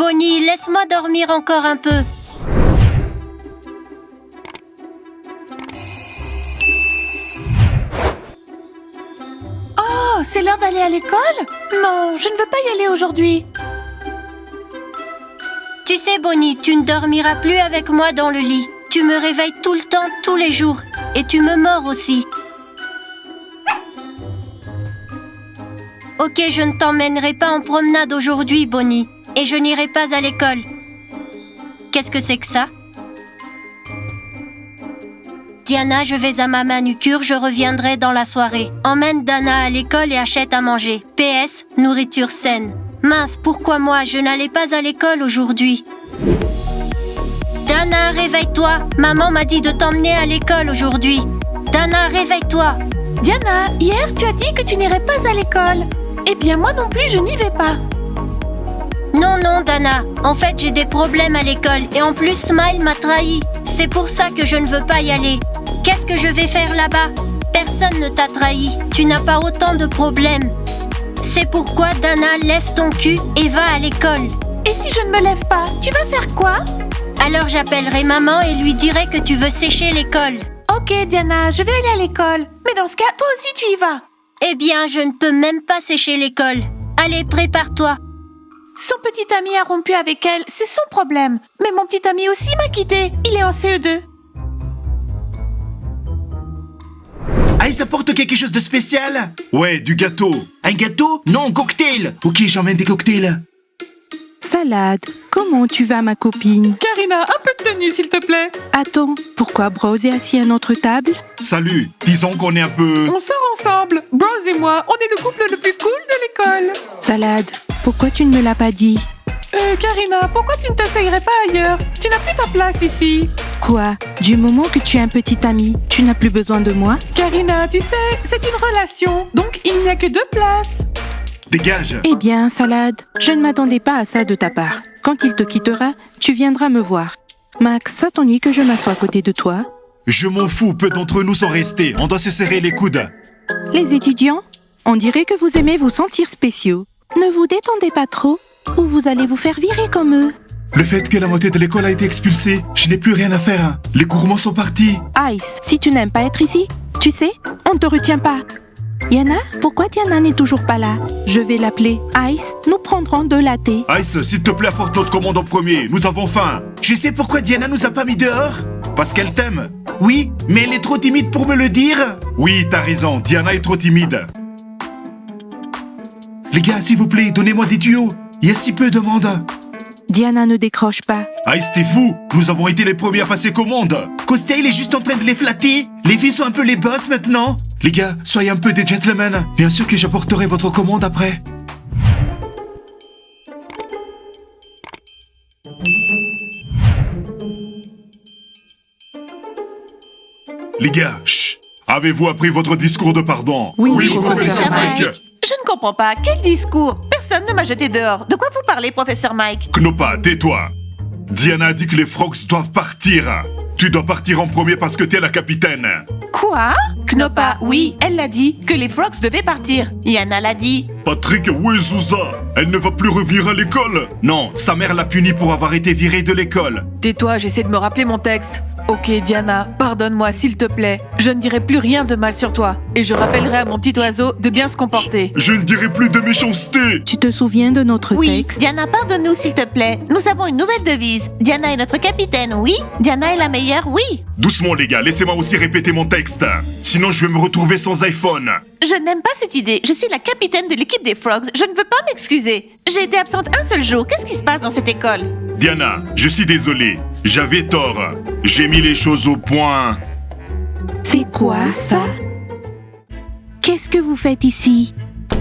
Bonnie, laisse-moi dormir encore un peu. Oh, c'est l'heure d'aller à l'école? Non, je ne veux pas y aller aujourd'hui. Tu sais, Bonnie, tu ne dormiras plus avec moi dans le lit. Tu me réveilles tout le temps, tous les jours. Et tu me mords aussi. Ok, je ne t'emmènerai pas en promenade aujourd'hui, Bonnie. Et je n'irai pas à l'école. Qu'est-ce que c'est que ça? Diana, je vais à ma manucure, je reviendrai dans la soirée. Emmène Dana à l'école et achète à manger. PS, nourriture saine. Mince, pourquoi moi? Je n'allais pas à l'école aujourd'hui. Dana, réveille-toi. Maman m'a dit de t'emmener à l'école aujourd'hui. Dana, réveille-toi. Diana, hier tu as dit que tu n'irais pas à l'école. Eh bien moi non plus, je n'y vais pas. Non, Dana. En fait, j'ai des problèmes à l'école. Et en plus, Smile m'a trahi. C'est pour ça que je ne veux pas y aller. Qu'est-ce que je vais faire là-bas? Personne ne t'a trahi. Tu n'as pas autant de problèmes. C'est pourquoi, Dana, lève ton cul et va à l'école. Et si je ne me lève pas, tu vas faire quoi? Alors j'appellerai maman et lui dirai que tu veux sécher l'école. Ok, Diana, je vais aller à l'école. Mais dans ce cas, toi aussi tu y vas. Eh bien, je ne peux même pas sécher l'école. Allez, prépare-toi. Son petit ami a rompu avec elle, c'est son problème. Mais mon petit ami aussi m'a quitté. Il est en CE2. Ah, ça porte quelque chose de spécial? Ouais, du gâteau. Un gâteau? Non, cocktail. Ok, j'emmène des cocktails. Salade, comment tu vas, ma copine? Karina, un peu de tenue, s'il te plaît. Attends, pourquoi Bros est assis à notre table? Salut, disons qu'on est un peu... On sort ensemble. Bros et moi, on est le couple le plus cool de l'école. Salade, pourquoi tu ne me l'as pas dit? Karina, pourquoi tu ne t'essayerais pas ailleurs? Tu n'as plus ta place ici. Quoi? Du moment que tu es un petit ami, tu n'as plus besoin de moi? Karina, tu sais, c'est une relation, donc il n'y a que 2 places. Dégage. Eh bien, Salade, je ne m'attendais pas à ça de ta part. Quand il te quittera, tu viendras me voir. Max, ça t'ennuie que je m'assoie à côté de toi? Je m'en fous, peu d'entre nous sont restés. On doit se serrer les coudes. Les étudiants, on dirait que vous aimez vous sentir spéciaux. Ne vous détendez pas trop, ou vous allez vous faire virer comme eux. Le fait que la moitié de l'école a été expulsée, je n'ai plus rien à faire. Les gourmands sont partis. Ice, si tu n'aimes pas être ici, tu sais, on ne te retient pas. Yana, pourquoi Diana n'est toujours pas là? Je vais l'appeler. Ice, nous prendrons 2 lattés. Ice, s'il te plaît, apporte notre commande en premier. Nous avons faim. Je sais pourquoi Diana nous a pas mis dehors. Parce qu'elle t'aime. Oui, mais elle est trop timide pour me le dire. Oui, t'as raison, Diana est trop timide. Les gars, s'il vous plaît, donnez-moi des tuyaux. Il y a si peu de monde. Diana ne décroche pas. Ice, t'es fou. Nous avons été les premiers à passer commande. Costa, il est juste en train de les flatter. Les filles sont un peu les boss maintenant. Les gars, soyez un peu des gentlemen. Bien sûr que j'apporterai votre commande après. Les gars, chut. Avez-vous appris votre discours de pardon? Oui, professeur Mike. Je ne comprends pas, quel discours? Personne ne m'a jeté dehors. De quoi vous parlez, professeur Mike? Knopa, tais-toi. Diana a dit que les frogs doivent partir. Tu dois partir en premier parce que t'es la capitaine. Quoi? Knopa, oui, elle l'a dit, que les frogs devaient partir. Yana l'a dit. Patrick, où est Zuza? Elle ne va plus revenir à l'école. Non, sa mère l'a punie pour avoir été virée de l'école. Tais-toi, j'essaie de me rappeler mon texte. Ok, Diana, pardonne-moi s'il te plaît. Je ne dirai plus rien de mal sur toi. Et je rappellerai à mon petit oiseau de bien se comporter. Je ne dirai plus de méchanceté. Tu te souviens de notre Oui, texte? Diana, pardonne-nous s'il te plaît. Nous avons une nouvelle devise. Diana est notre capitaine, oui. Diana est la meilleure, oui. Doucement les gars, laissez-moi aussi répéter mon texte. Sinon je vais me retrouver sans iPhone. Je n'aime pas cette idée. Je suis la capitaine de l'équipe des Frogs. Je ne veux pas m'excuser. J'ai été absente un seul jour. Qu'est-ce qui se passe dans cette école? Diana, je suis désolé. J'avais tort. J'ai mis les choses au point. C'est quoi ça? Qu'est-ce que vous faites ici?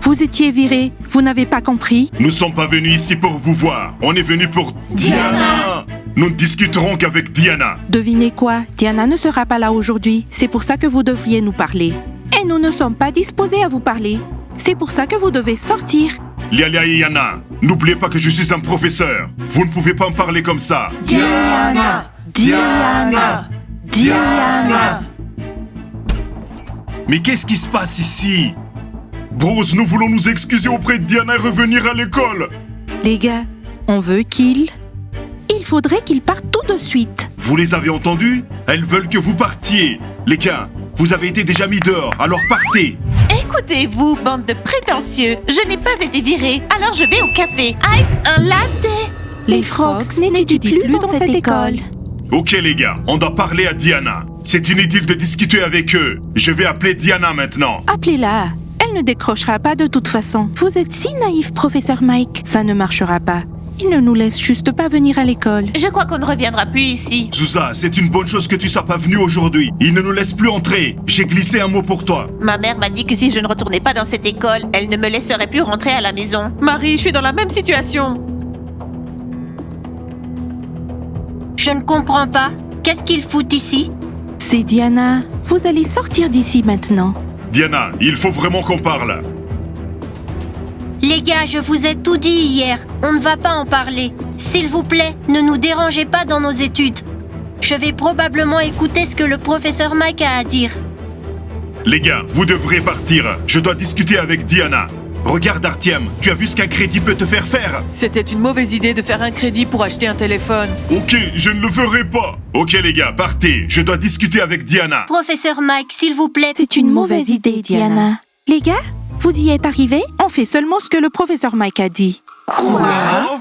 Vous étiez viré, vous n'avez pas compris? Nous sommes pas venus ici pour vous voir. On est venus pour Diana. Nous ne discuterons qu'avec Diana. Devinez quoi? Diana ne sera pas là aujourd'hui. C'est pour ça que vous devriez nous parler. Et nous ne sommes pas disposés à vous parler. C'est pour ça que vous devez sortir. Lialia et Yana, n'oubliez pas que je suis un professeur. Vous ne pouvez pas me parler comme ça. Diana! Diana! Diana! Mais qu'est-ce qui se passe ici? Bros, nous voulons nous excuser auprès de Diana et revenir à l'école. Les gars, On veut qu'il... Il faudrait qu'il parte tout de suite. Vous les avez entendus? Elles veulent que vous partiez. Les gars, vous avez été déjà mis dehors, alors partez. Écoutez-vous, bande de prétentieux. Je n'ai pas été virée, alors je vais au café. Ice, un latte. Les Frogs n'étudient plus dans cette école. Ok les gars, on doit parler à Diana. C'est inutile de discuter avec eux. Je vais appeler Diana maintenant. Appelez-la. Elle ne décrochera pas de toute façon. Vous êtes si naïf, professeur Mike. Ça ne marchera pas. Il ne nous laisse juste pas venir à l'école. Je crois qu'on ne reviendra plus ici. Sousa, c'est une bonne chose que tu sois pas venu aujourd'hui. Il ne nous laisse plus entrer. J'ai glissé un mot pour toi. Ma mère m'a dit que si je ne retournais pas dans cette école, elle ne me laisserait plus rentrer à la maison. Marie, je suis dans la même situation. Je ne comprends pas. Qu'est-ce qu'ils foutent ici? C'est Diana. Vous allez sortir d'ici maintenant. Diana, il faut vraiment qu'on parle. Les gars, je vous ai tout dit hier. On ne va pas en parler. S'il vous plaît, ne nous dérangez pas dans nos études. Je vais probablement écouter ce que le professeur Mike a à dire. Les gars, vous devrez partir. Je dois discuter avec Diana. Regarde Artyom, tu as vu ce qu'un crédit peut te faire faire? C'était une mauvaise idée de faire un crédit pour acheter un téléphone. Ok, je ne le ferai pas. Ok les gars, partez. Je dois discuter avec Diana. Professeur Mike, s'il vous plaît. C'est une mauvaise idée, Diana. Les gars, vous y êtes arrivés? On fait seulement ce que le professeur Mike a dit. Quoi?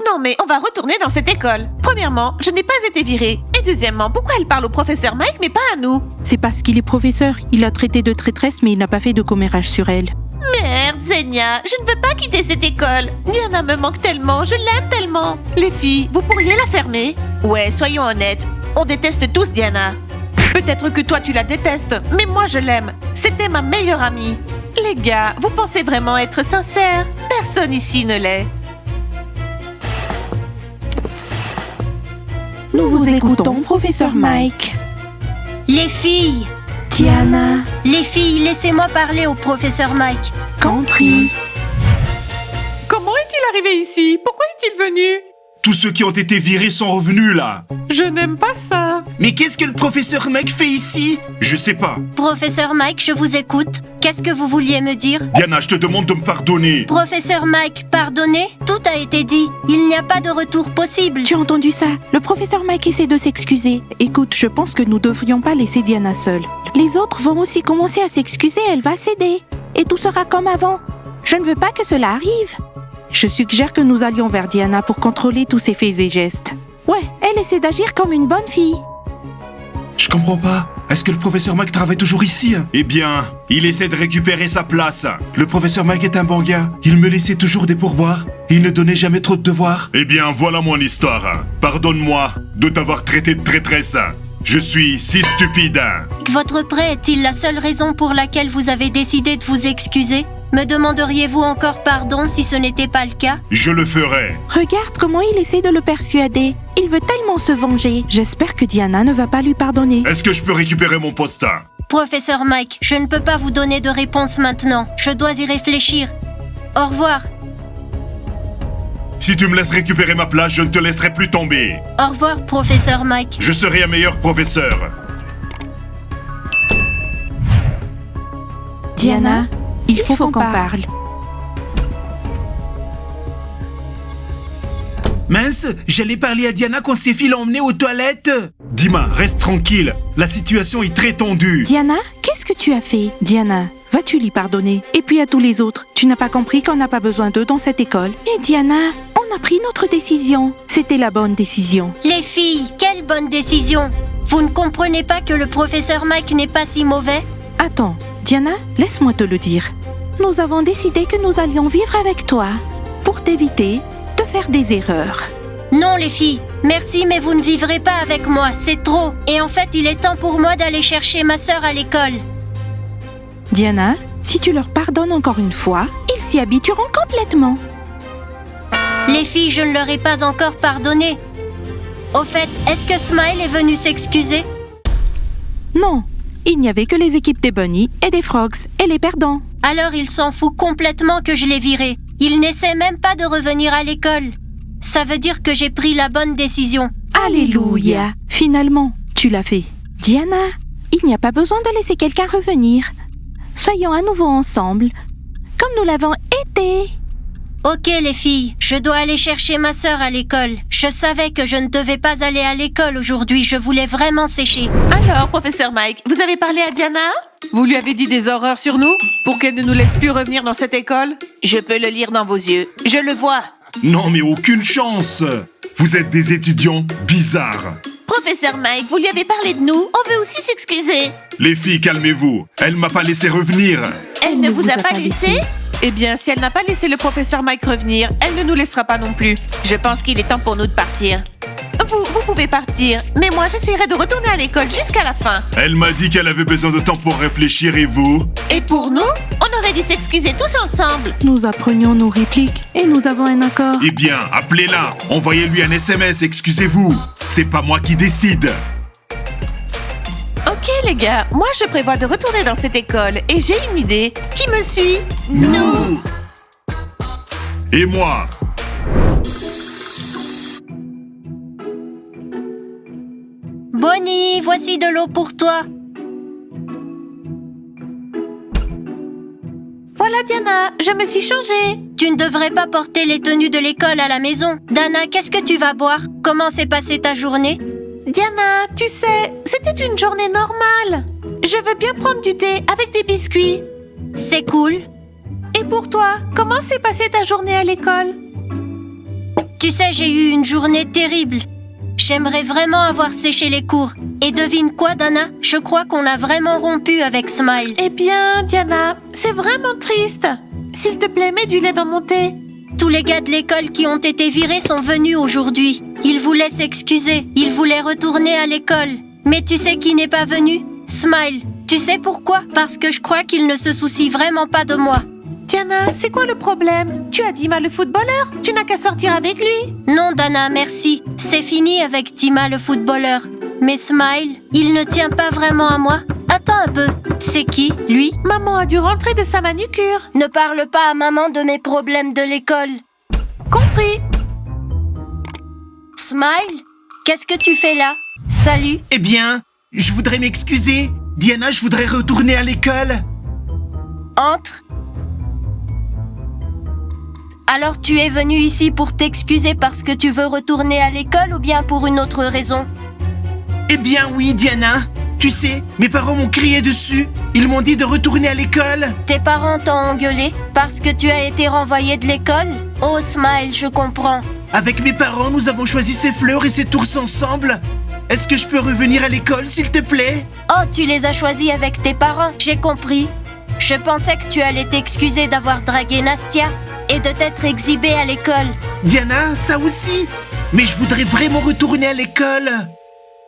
Non mais on va retourner dans cette école. Premièrement, je n'ai pas été virée. Et deuxièmement, pourquoi elle parle au professeur Mike mais pas à nous? C'est parce qu'il est professeur. Il l'a traité de traîtresse, mais il n'a pas fait de commérage sur elle. Merde, Zenia, je ne veux pas quitter cette école. Diana me manque tellement, je l'aime tellement. Les filles, vous pourriez la fermer? Ouais, soyons honnêtes, on déteste tous Diana. Peut-être que toi, tu la détestes. Mais moi, je l'aime. C'était ma meilleure amie. Les gars, vous pensez vraiment être sincères? Personne ici ne l'est. Nous vous écoutons, professeur Mike. Les filles! Diana, Les filles, laissez-moi parler au professeur Mike. compris. Comment est-il arrivé ici? Pourquoi est-il venu? Tous ceux qui ont été virés sont revenus là. Je n'aime pas ça. Mais qu'est-ce que le professeur Mike fait ici? Je sais pas. Professeur Mike, je vous écoute. Qu'est-ce que vous vouliez me dire? Diana, je te demande de me pardonner. Professeur Mike, pardonnez? Tout a été dit. Il n'y a pas de retour possible. Tu as entendu ça? Le professeur Mike essaie de s'excuser. Écoute, je pense que nous devrions pas laisser Diana seule. Les autres vont aussi commencer à s'excuser, elle va céder. Et tout sera comme avant. Je ne veux pas que cela arrive. Je suggère que nous allions vers Diana pour contrôler tous ses faits et gestes. Ouais, elle essaie d'agir comme une bonne fille. Je comprends pas. Est-ce que le professeur Mike travaille toujours ici? Eh bien, il essaie de récupérer sa place. Le professeur Mike est un bon gars. Il me laissait toujours des pourboires. Et il ne donnait jamais trop de devoirs. Eh bien, voilà mon histoire. Pardonne-moi de t'avoir traité de traîtresse. Je suis si stupide. Votre prêt est-il la seule raison pour laquelle vous avez décidé de vous excuser? Me demanderiez-vous encore pardon si ce n'était pas le cas? Je le ferai. Regarde comment il essaie de le persuader. Il veut tellement se venger. J'espère que Diana ne va pas lui pardonner. Est-ce que je peux récupérer mon poste? Professeur Mike, je ne peux pas vous donner de réponse maintenant. Je dois y réfléchir. Au revoir. Si tu me laisses récupérer ma place, je ne te laisserai plus tomber. Au revoir, professeur Mike. Je serai un meilleur professeur. Diana, il faut qu'on parle. Mince, j'allais parler à Diana quand ses filles l'ont emmenée aux toilettes. Dima, reste tranquille. La situation est très tendue. Diana, qu'est-ce que tu as fait? Diana, vas-tu lui pardonner? Et puis à tous les autres, tu n'as pas compris qu'on n'a pas besoin d'eux dans cette école? Et Diana, on a pris notre décision. C'était la bonne décision. Les filles, quelle bonne décision! Vous ne comprenez pas que le professeur Mike n'est pas si mauvais? Attends, Diana, laisse-moi te le dire. Nous avons décidé que nous allions vivre avec toi pour t'éviter de faire des erreurs. Non, les filles, merci, mais vous ne vivrez pas avec moi, c'est trop. Et en fait, il est temps pour moi d'aller chercher ma sœur à l'école. Diana, si tu leur pardonnes encore une fois, ils s'y habitueront complètement. Les filles, je ne leur ai pas encore pardonné. Au fait, est-ce que Smile est venu s'excuser? Non, il n'y avait que les équipes des Bunnies et des Frogs et les perdants. Alors il s'en fout complètement que je l'ai viré. Il n'essaie même pas de revenir à l'école. Ça veut dire que j'ai pris la bonne décision. Alléluia! Finalement, tu l'as fait. Diana, il n'y a pas besoin de laisser quelqu'un revenir. Soyons à nouveau ensemble, comme nous l'avons été. Ok les filles, je dois aller chercher ma sœur à l'école. Je savais que je ne devais pas aller à l'école aujourd'hui, je voulais vraiment sécher. Alors, professeur Mike, vous avez parlé à Diana? Vous lui avez dit des horreurs sur nous pour qu'elle ne nous laisse plus revenir dans cette école? Je peux le lire dans vos yeux. Je le vois. Non mais aucune chance. Vous êtes des étudiants bizarres. Professeur Mike, vous lui avez parlé de nous. On veut aussi s'excuser. Les filles, calmez-vous. Elle m'a pas laissé revenir. Elle ne vous a pas laissé? Eh bien, si elle n'a pas laissé le professeur Mike revenir, elle ne nous laissera pas non plus. Je pense qu'il est temps pour nous de partir. Vous pouvez partir, mais moi j'essaierai de retourner à l'école jusqu'à la fin. Elle m'a dit qu'elle avait besoin de temps pour réfléchir et vous? Et pour nous, on aurait dû s'excuser tous ensemble. Nous apprenions nos répliques et nous avons un accord. Eh bien, appelez-la. Envoyez-lui un SMS, excusez-vous. C'est pas moi qui décide. Ok les gars, moi je prévois de retourner dans cette école et j'ai une idée. Qui me suit? Nous. Et moi? Bonnie, voici de l'eau pour toi. Voilà Diana, je me suis changée. Tu ne devrais pas porter les tenues de l'école à la maison. Dana, qu'est-ce que tu vas boire? Comment s'est passée ta journée? Diana, tu sais, c'était une journée normale. Je veux bien prendre du thé avec des biscuits. C'est cool. Et pour toi, comment s'est passée ta journée à l'école? Tu sais, j'ai eu une journée terrible. J'aimerais vraiment avoir séché les cours. Et devine quoi, Dana? Je crois qu'on a vraiment rompu avec Smile. Eh bien, Diana, c'est vraiment triste. S'il te plaît, mets du lait dans mon thé. Tous les gars de l'école qui ont été virés sont venus aujourd'hui. Ils voulaient s'excuser. Ils voulaient retourner à l'école. Mais tu sais qui n'est pas venu? Smile. Tu sais pourquoi? Parce que je crois qu'il ne se soucie vraiment pas de moi. Diana, c'est quoi le problème? Tu as Dima le footballeur? Tu n'as qu'à sortir avec lui. Non, Dana, merci. C'est fini avec Dima le footballeur. Mais Smile, il ne tient pas vraiment à moi. Attends un peu. C'est qui, lui? Maman a dû rentrer de sa manucure. Ne parle pas à maman de mes problèmes de l'école. Compris. Smile, qu'est-ce que tu fais là? Salut. Eh bien, je voudrais m'excuser. Diana, je voudrais retourner à l'école. Entre. Alors tu es venu ici pour t'excuser parce que tu veux retourner à l'école ou bien pour une autre raison? Eh bien oui, Diana. Tu sais, mes parents m'ont crié dessus. Ils m'ont dit de retourner à l'école. Tes parents t'ont engueulé parce que tu as été renvoyé de l'école? Oh Smile, je comprends. Avec mes parents, nous avons choisi ces fleurs et ces ours ensemble. Est-ce que je peux revenir à l'école, s'il te plaît? Oh, tu les as choisis avec tes parents, j'ai compris. Je pensais que tu allais t'excuser d'avoir dragué Nastia et de t'être exhibé à l'école. Diana, ça aussi. Mais je voudrais vraiment retourner à l'école.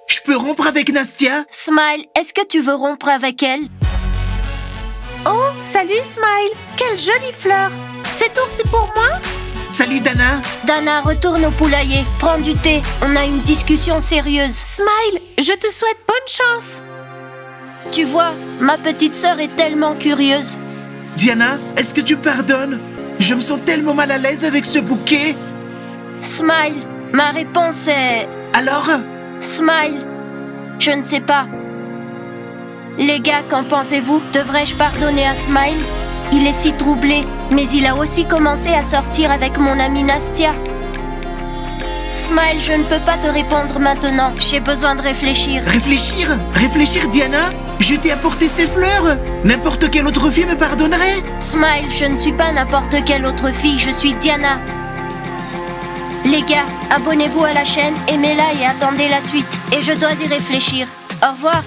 Je peux rompre avec Nastia? Smile, est-ce que tu veux rompre avec elle? Oh, salut Smile. Quelle jolie fleur. Cet ours c'est pour moi? Salut Dana. Dana, retourne au poulailler, prends du thé, on a une discussion sérieuse. Smile, je te souhaite bonne chance. Tu vois, ma petite sœur est tellement curieuse. Diana, est-ce que tu pardonnes? Je me sens tellement mal à l'aise avec ce bouquet. Smile, ma réponse est... Alors? Smile, je ne sais pas. Les gars, qu'en pensez-vous? Devrais-je pardonner à Smile? Il est si troublé, mais il a aussi commencé à sortir avec mon amie Nastia. Smile, je ne peux pas te répondre maintenant. J'ai besoin de réfléchir. Réfléchir? Réfléchir, Diana? Je t'ai apporté ces fleurs. N'importe quelle autre fille me pardonnerait. Smile, je ne suis pas n'importe quelle autre fille, je suis Diana. Les gars, abonnez-vous à la chaîne, aimez-la et attendez la suite. Et je dois y réfléchir. Au revoir.